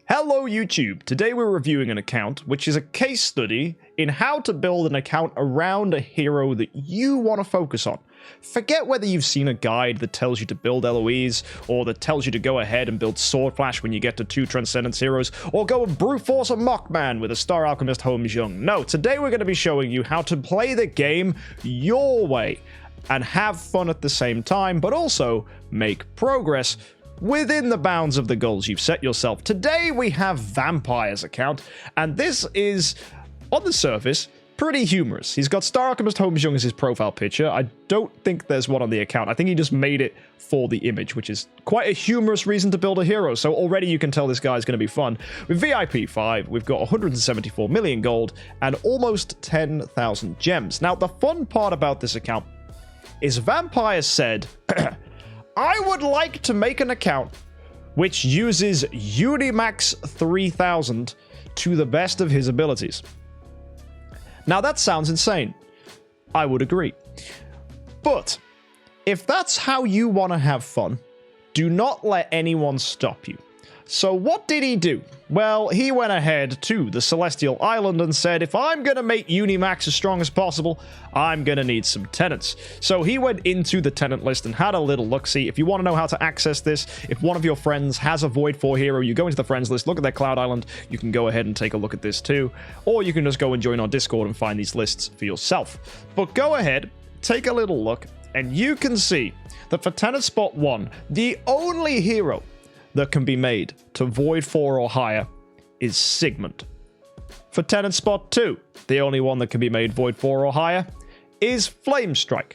Hello YouTube! Today we're reviewing an account which is a case study in how to build an account around a hero that you want to focus on. Forget whether you've seen a guide that tells you to build LOEs, or that tells you to go ahead and build Sword Flash when you get to 2 Transcendence heroes, or go and brute force a Mockman with a Star Alchemist Holmes-Young. No, today we're going to be showing you how to play the game your way and have fun at the same time, but also make progress within the bounds of the goals you've set yourself. Today we have Vampire's account, and this is, on the surface, pretty humorous. He's got Star Alchemist Holmes-Young as his profile picture. I don't think there's one on the account. I think he just made it for the image, which is quite a humorous reason to build a hero, so already you can tell this guy's going to be fun. With VIP 5, we've got 174 million gold and almost 10,000 gems. Now, the fun part about this account is Vampire said, I would like to make an account which uses unimax 3000 to the best of his abilities. Now that sounds insane. I would agree. But if that's how you want to have fun, do not let anyone stop you. So what did he do? Well, he went ahead to the Celestial Island and said, if I'm going to make Unimax as strong as possible, I'm going to need some tenants. So he went into the tenant list and had a little look-see. If you want to know how to access this, if one of your friends has a Void 4 hero, you go into the friends list, look at their Cloud Island, you can go ahead and take a look at this too. Or you can just go and join our Discord and find these lists for yourself. But go ahead, take a little look, and you can see that for tenant spot 1, the only hero that can be made to Void 4 or higher is Sigmund. For tenant spot 2, the only one that can be made Void 4 or higher is Flamestrike.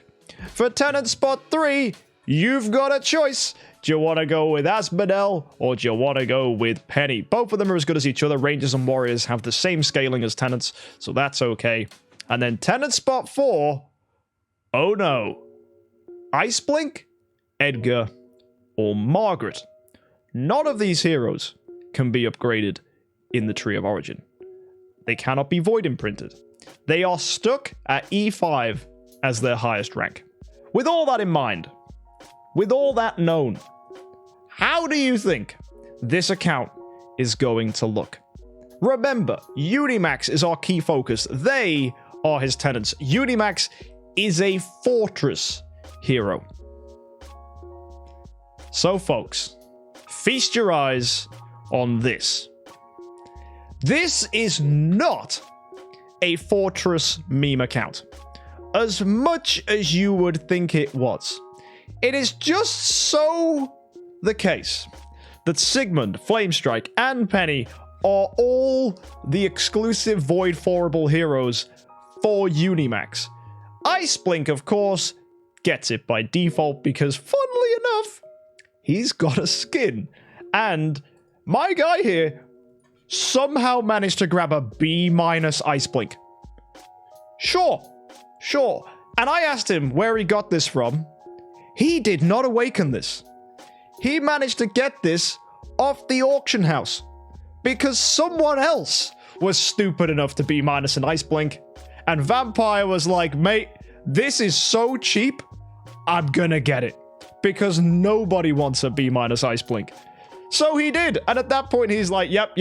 For tenant spot 3, you've got a choice. Do you want to go with Asmodel or do you want to go with Penny? Both of them are as good as each other. Rangers and Warriors have the same scaling as tenants, so that's okay. And then tenant spot 4, oh no, Iceblink, Edgar, or Margaret. None of these heroes can be upgraded in the Tree of Origin. They cannot be Void imprinted. They are stuck at E5 as their highest rank. With all that in mind, with all that known, how do you think this account is going to look? Remember, Unimax is our key focus. They are his tenants. Unimax is a fortress hero. So folks, feast your eyes on this. This is not a Fortress meme account, as much as you would think it was. It is just so the case that Sigmund, Flamestrike, and Penny are all the exclusive Void 4-able heroes for Unimax. Iceblink, of course, gets it by default because, funnily enough, he's got a skin. And my guy here somehow managed to grab a B- Iceblink. Sure. And I asked him where he got this from. He did not awaken this. He managed to get this off the auction house because someone else was stupid enough to B- an Iceblink. And Vampire was like, mate, this is so cheap, I'm gonna get it. Because nobody wants a B- Iceblink. So he did, and at that point he's like, yep.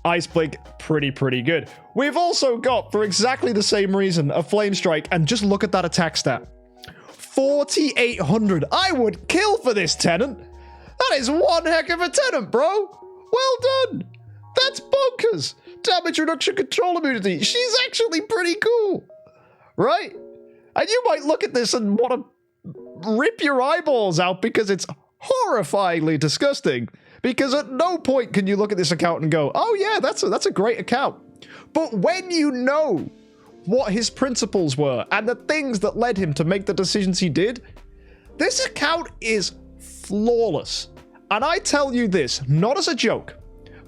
Iceblink, pretty good. We've also got, for exactly the same reason, a Flamestrike, and just look at that attack stat. 4,800. I would kill for this tenant. That is one heck of a tenant, bro. Well done. That's bonkers. Damage reduction control immunity. She's actually pretty cool. Right? And you might look at this and want to rip your eyeballs out because it's horrifyingly disgusting, because at no point can you look at this account and go, oh yeah, that's a great account. But when you know what his principles were and the things that led him to make the decisions he did, this account is flawless. And I tell you this, not as a joke,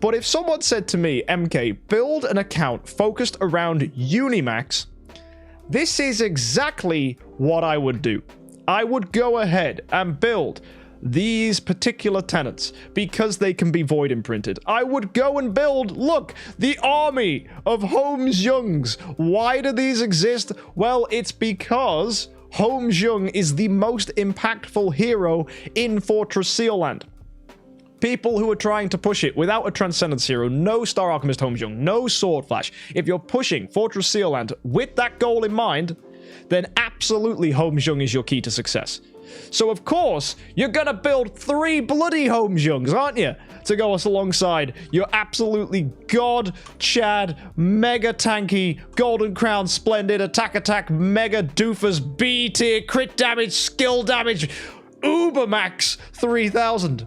but if someone said to me, MK, build an account focused around Unimax, this is exactly what I would do. I would go ahead and build these particular tenants because they can be Void imprinted. I would go and build, look, the army of Holmes-Youngs. Why do these exist? Well, it's because Holmes-Young is the most impactful hero in Fortress Sealand. people who are trying to push it without a Transcendence hero, no Star Alchemist Homejung, no Sword Flash, if you're pushing Fortress Sealand with that goal in mind, then absolutely Homejung is your key to success. So of course, you're gonna build 3 bloody Homejungs, aren't you? To go us alongside your absolutely god chad, mega tanky, Golden Crown Splendid, attack, mega doofus, B tier, crit damage, skill damage, Ubermax 3000.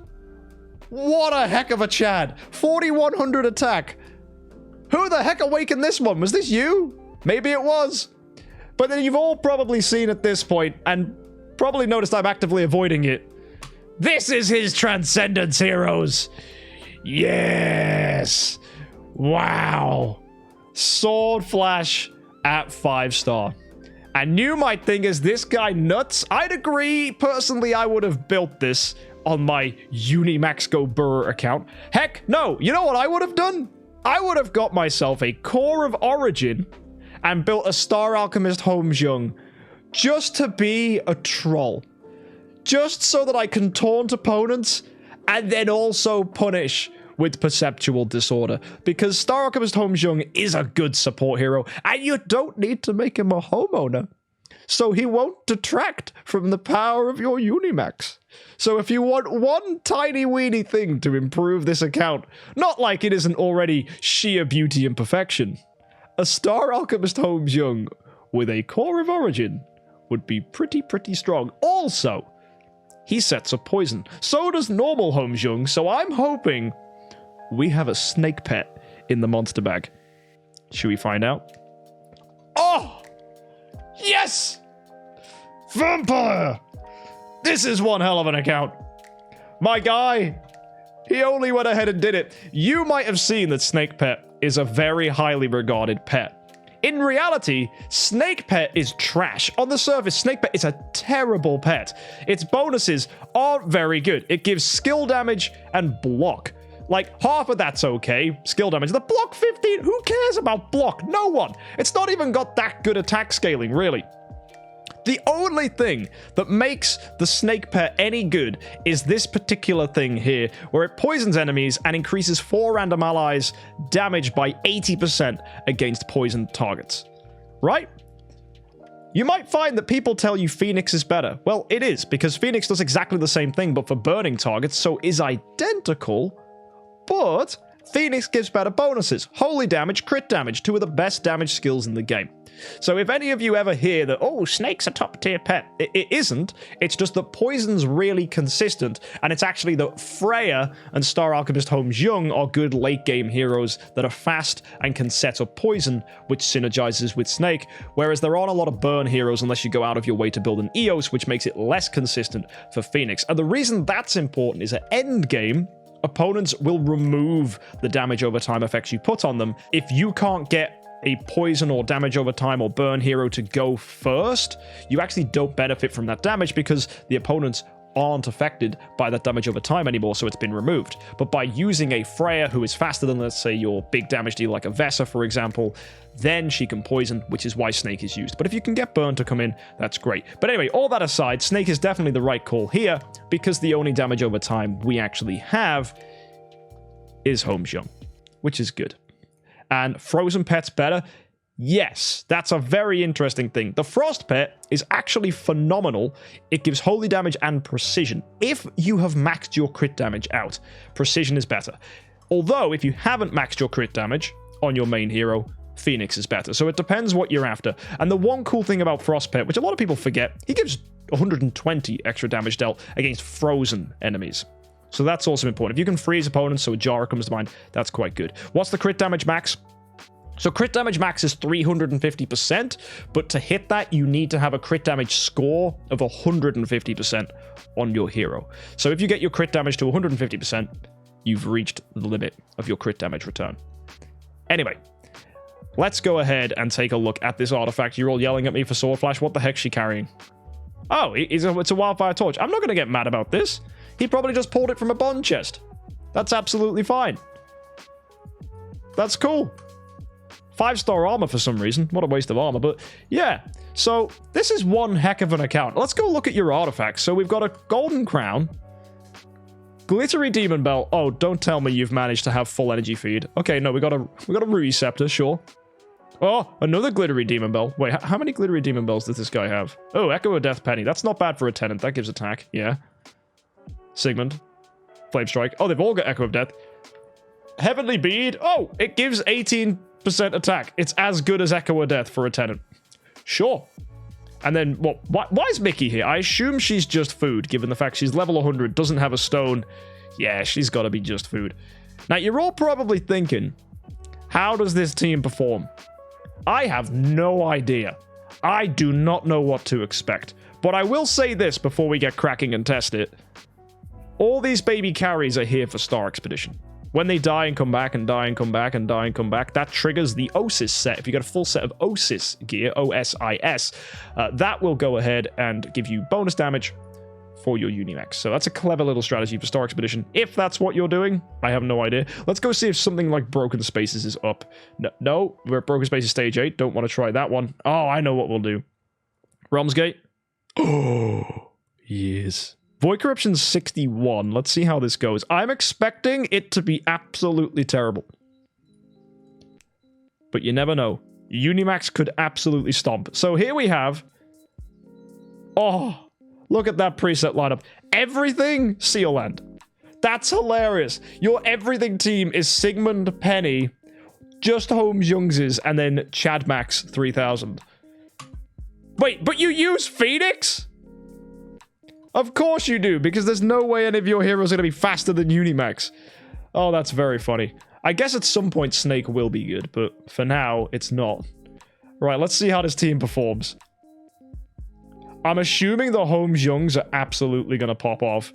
What a heck of a chad. 4100 attack. Who the heck awakened this one? Was this you? Maybe it was. But then you've all probably seen at this point, and probably noticed I'm actively avoiding it. This is his Transcendence Heroes. Yes. Wow. Sword Flash at 5-star. And you might think, is this guy nuts? I'd agree. Personally, I would have built this on my Unimax Go Burr account. Heck, no. You know what I would have done? I would have got myself a Core of Origin and built a Star Alchemist Homejung just to be a troll. Just so that I can taunt opponents and then also punish with Perceptual Disorder. Because Star Alchemist Homejung is a good support hero, and you don't need to make him a homeowner. So he won't detract from the power of your Unimax. So if you want one tiny weeny thing to improve this account, not like it isn't already sheer beauty and perfection, a Star Alchemist Homejung with a Core of Origin would be pretty strong. Also, he sets a poison. So does normal Homejung, so I'm hoping we have a snake pet in the monster bag. Should we find out? Oh! Yes! Vampire! This is one hell of an account. My guy, he only went ahead and did it. You might have seen that Snake Pet is a very highly regarded pet. In reality, Snake Pet is trash. On the surface, Snake Pet is a terrible pet. Its bonuses aren't very good. It gives skill damage and block. Like, half of that's okay, skill damage. The block 15, who cares about block? No one. It's not even got that good attack scaling, really. The only thing that makes the Snake Pet any good is this particular thing here, where it poisons enemies and increases 4 random allies' damage by 80% against poisoned targets. Right? You might find that people tell you Phoenix is better. Well, it is, because Phoenix does exactly the same thing, but for burning targets, so is identical, but Phoenix gives better bonuses. Holy damage, crit damage, 2 of the best damage skills in the game. So if any of you ever hear that, oh, Snake's a top tier pet, it isn't. It's just that poison's really consistent, and it's actually that Freya and Star Alchemist Homejung are good late game heroes that are fast and can set up poison, which synergizes with Snake, whereas there aren't a lot of burn heroes unless you go out of your way to build an Eos, which makes it less consistent for Phoenix. And the reason that's important is at end game, opponents will remove the damage over time effects you put on them. If you can't get a poison or damage over time or burn hero to go first, you actually don't benefit from that damage because the opponents aren't affected by that damage over time anymore, so it's been removed. But by using a Freya who is faster than, let's say, your big damage dealer like a Vesa, for example, then she can poison, which is why Snake is used. But if you can get burn to come in, that's great. But anyway, all that aside, Snake is definitely the right call here because the only damage over time we actually have is Homejung, which is good. And Frozen Pet's better? Yes, that's a very interesting thing. The Frost Pet is actually phenomenal. It gives holy damage and precision. If you have maxed your crit damage out, precision is better. Although, if you haven't maxed your crit damage on your main hero, Phoenix is better. So it depends what you're after. And the one cool thing about Frost Pet, which a lot of people forget, he gives 120 extra damage dealt against frozen enemies. So that's also important. If you can freeze opponents, so Jara comes to mind, that's quite good. What's the crit damage max? So crit damage max is 350%, but to hit that, you need to have a crit damage score of 150% on your hero. So if you get your crit damage to 150%, you've reached the limit of your crit damage return. Anyway, let's go ahead and take a look at this artifact. You're all yelling at me for Sword Flash. What the heck's she carrying? Oh, it's a Wildfire Torch. I'm not going to get mad about this. He probably just pulled it from a bond chest. That's absolutely fine. That's cool. 5-star armor for some reason. What a waste of armor, but yeah. So this is one heck of an account. Let's go look at your artifacts. So we've got a Golden Crown. Glittery Demon Bell. Oh, don't tell me you've managed to have full energy feed. Okay, no, we got a Ruby Scepter, sure. Oh, another Glittery Demon Bell. Wait, how many Glittery Demon Bells does this guy have? Oh, Echo of Death Penny. That's not bad for a tenant. That gives attack. Yeah. Sigmund. Flame Strike. Oh, they've all got Echo of Death. Heavenly Bead. Oh, it gives 18% attack. It's as good as Echo of Death for a tenant. Sure. And then, what? Why is Mickey here? I assume she's just food, given the fact she's level 100, doesn't have a stone. Yeah, she's got to be just food. Now, you're all probably thinking, how does this team perform? I have no idea. I do not know what to expect. But I will say this before we get cracking and test it. All these baby carries are here for Star Expedition. When they die and come back and die and come back and die and come back, that triggers the Osis set. If you get a full set of Osis gear, O-S-I-S, that will go ahead and give you bonus damage for your unimax. So that's a clever little strategy for Star Expedition. If that's what you're doing, I have no idea. Let's go see if something like Broken Spaces is up. No, we're at Broken Spaces stage 8. Don't want to try that one. Oh, I know what we'll do. Realms Gate. Oh, yes. Void Corruption 61. Let's see how this goes. I'm expecting it to be absolutely terrible. But you never know. Unimax could absolutely stomp. So here we have... Oh, look at that preset lineup. Everything Seal Land. That's hilarious. Your everything team is Sigmund, Penny, just Holmes Youngses, and then Chad Max 3000. Wait, but you use Phoenix? Of course you do, because there's no way any of your heroes are going to be faster than Unimax. Oh, that's very funny. I guess at some point Snake will be good, but for now, it's not. Right, let's see how this team performs. I'm assuming the Holmes Youngs are absolutely going to pop off.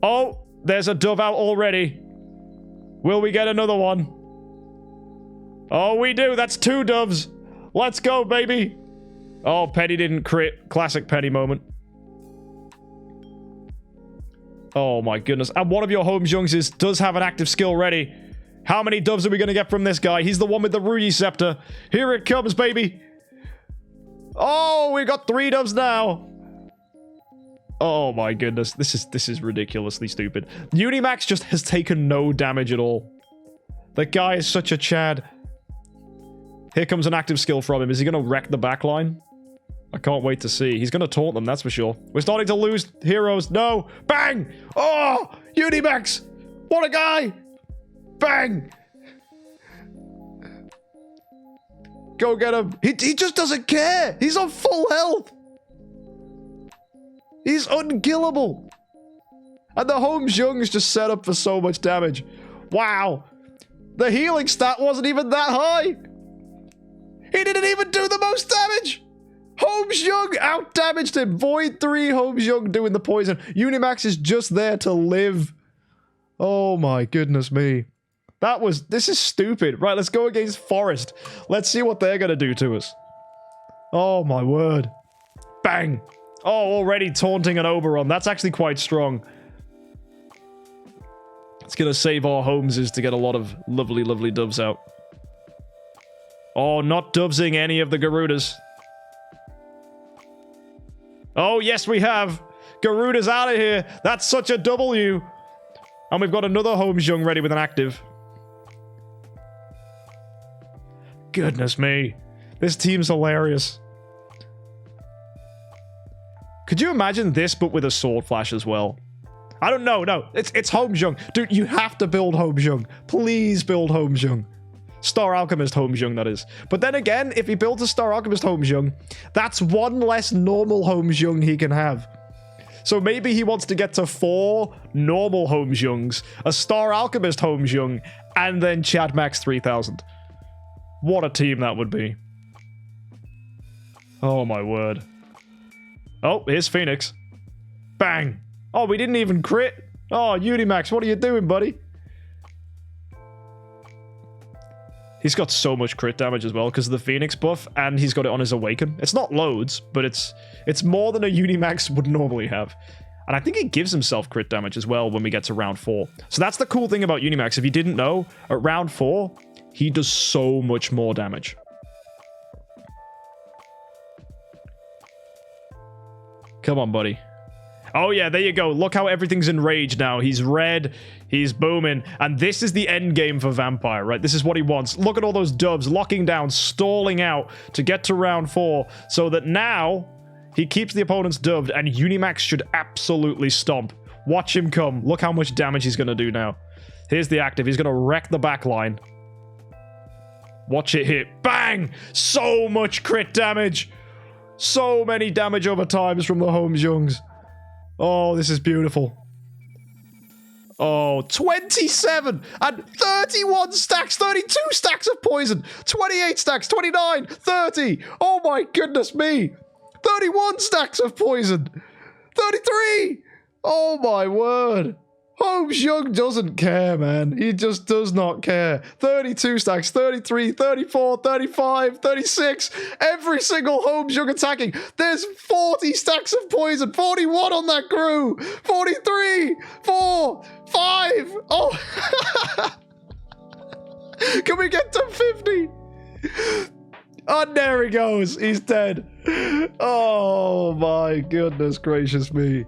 Oh, there's a dove out already. Will we get another one? Oh, we do. That's 2 doves. Let's go, baby. Oh, Penny didn't crit. Classic Penny moment. Oh my goodness. And one of your Holmes Youngses does have an active skill ready. How many doves are we going to get from this guy? He's the one with the Rudy Scepter. Here it comes, baby. Oh, we got 3 doves now. Oh my goodness. This is ridiculously stupid. Unimax just has taken no damage at all. The guy is such a Chad. Here comes an active skill from him. Is he going to wreck the backline? I can't wait to see. He's going to taunt them, that's for sure. We're starting to lose heroes. No! Bang! Oh! Unimax! What a guy! Bang! Go get him. He just doesn't care. He's on full health. He's unkillable. And the Holmes Youngs just set up for so much damage. Wow. The healing stat wasn't even that high. He didn't even do the most damage. Holmes Young out-damaged him. Void 3, Holmes Young doing the poison. Unimax is just there to live. Oh my goodness me. This is stupid. Right, let's go against Forest. Let's see what they're gonna do to us. Oh my word. Bang. Oh, already taunting an Oberon. That's actually quite strong. It's gonna save our Holmeses to get a lot of lovely, lovely doves out. Oh, not dovesing any of the Garudas. Oh, yes, we have. Garuda's out of here. That's such a W. And we've got another Holmes Young ready with an active. Goodness me. This team's hilarious. Could you imagine this, but with a sword flash as well? I don't know. No, it's Holmes Young. Dude, you have to build Holmes Young. Please build Holmes Young. Star Alchemist Holmes Young, that is. But then again, if he builds a Star Alchemist Holmes Young, that's 1 less normal Holmes Young he can have. So maybe he wants to get to 4 normal Holmes Youngs, a Star Alchemist Holmes Young, and then Chad Max 3000. What a team that would be. Oh my word. Oh, here's Phoenix. Bang. Oh, we didn't even crit. Oh, Unimax, what are you doing, buddy? He's got so much crit damage as well because of the Phoenix buff, and he's got it on his Awaken. It's not loads, but it's more than a Unimax would normally have. And I think he gives himself crit damage as well when we get to round 4. So that's the cool thing about Unimax. If you didn't know, at round 4, he does so much more damage. Come on, buddy. Oh yeah, there you go. Look how everything's enraged now. He's red, he's booming, and this is the end game for Vampire, right? This is what he wants. Look at all those dubs locking down, stalling out to get to round 4, so that now he keeps the opponents dubbed, and Unimax should absolutely stomp. Watch him come. Look how much damage he's going to do now. Here's the active. He's going to wreck the back line. Watch it hit. Bang! So much crit damage. So many damage over times from the HOMXJUMPs. Oh, this is beautiful. Oh, 27 and 31 stacks, 32 stacks of poison, 28 stacks, 29, 30. Oh my goodness me. 31 stacks of poison, 33. Oh my word. HOMXJUMP doesn't care, man. He just does not care. 32 stacks, 33, 34, 35, 36. Every single HOMXJUMP attacking. There's 40 stacks of poison. 41 on that crew. 43, 4, 5. Oh. Can we get to 50? And there he goes. He's dead. Oh my goodness gracious me.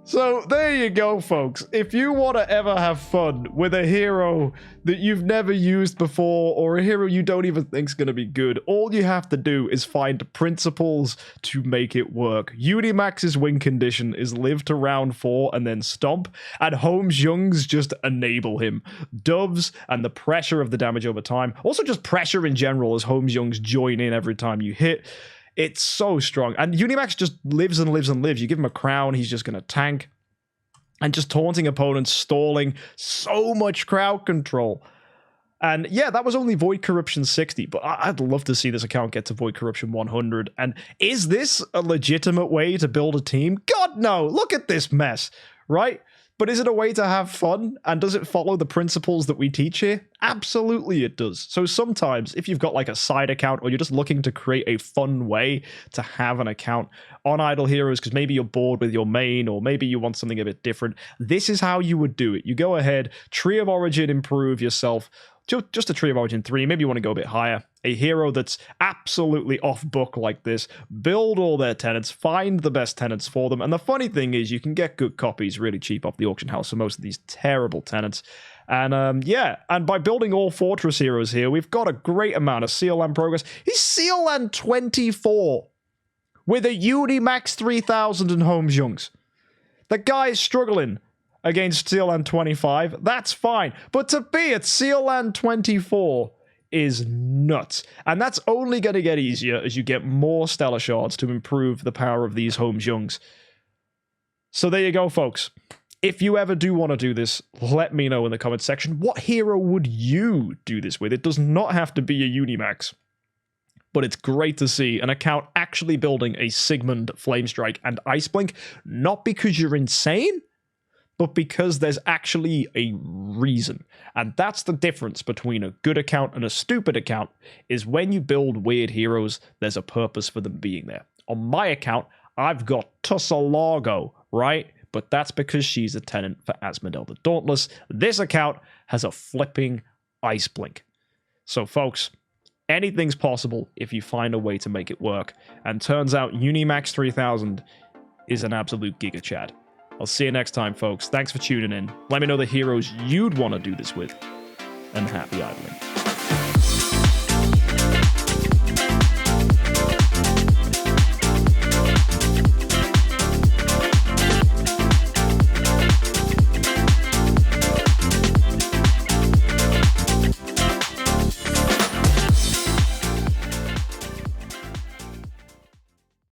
So there you go, folks. If you want to ever have fun with a hero that you've never used before, or a hero you don't even think is going to be good, all you have to do is find principles to make it work. Unimax's win condition is live to round 4 and then stomp, and HOMXJUMP's just enable him. Doves and the pressure of the damage over time. Also just pressure in general as HOMXJUMPs join in every time you hit. It's so strong. And Unimax just lives and lives and lives. You give him a crown, he's just going to tank. And just taunting opponents, stalling. So much crowd control. And yeah, that was only Void Corruption 60. But I'd love to see this account get to Void Corruption 100. And is this a legitimate way to build a team? God, no. Look at this mess, right? But is it a way to have fun? And does it follow the principles that we teach here? Absolutely it does. So sometimes if you've got like a side account or you're just looking to create a fun way to have an account on Idle Heroes because maybe you're bored with your main or maybe you want something a bit different, this is how you would do it. You go ahead, Tree of Origin, improve yourself. Just a Tree of Origin 3, maybe you want to go a bit higher. A hero that's absolutely off book like this. Build all their tenants, find the best tenants for them. And the funny thing is you can get good copies really cheap off the auction house for most of these terrible tenants. And yeah, and by building all Fortress heroes here, we've got a great amount of CLN progress. He's CLN 24 with a Unimax 3000 and HOMXJUMPs. The guy is struggling against CLN 25, that's fine. But to be at CLN 24 is nuts. And that's only going to get easier as you get more Stellar Shards to improve the power of these HOMXJUMPs. So there you go, folks. If you ever do want to do this, let me know in the comment section. What hero would you do this with? It does not have to be a Unimax. But it's great to see an account actually building a Sigmund, Flamestrike, and Ice Blink. Not because you're insane, but because there's actually a reason. And that's the difference between a good account and a stupid account, is when you build weird heroes, there's a purpose for them being there. On my account, I've got Tussalago, right? But that's because she's a tenant for Asmodel the Dauntless. This account has a flipping Ice Blink. So folks, anything's possible if you find a way to make it work. And turns out Unimax 3000 is an absolute gigachad. I'll see you next time, folks. Thanks for tuning in. Let me know the heroes you'd want to do this with. And happy idling.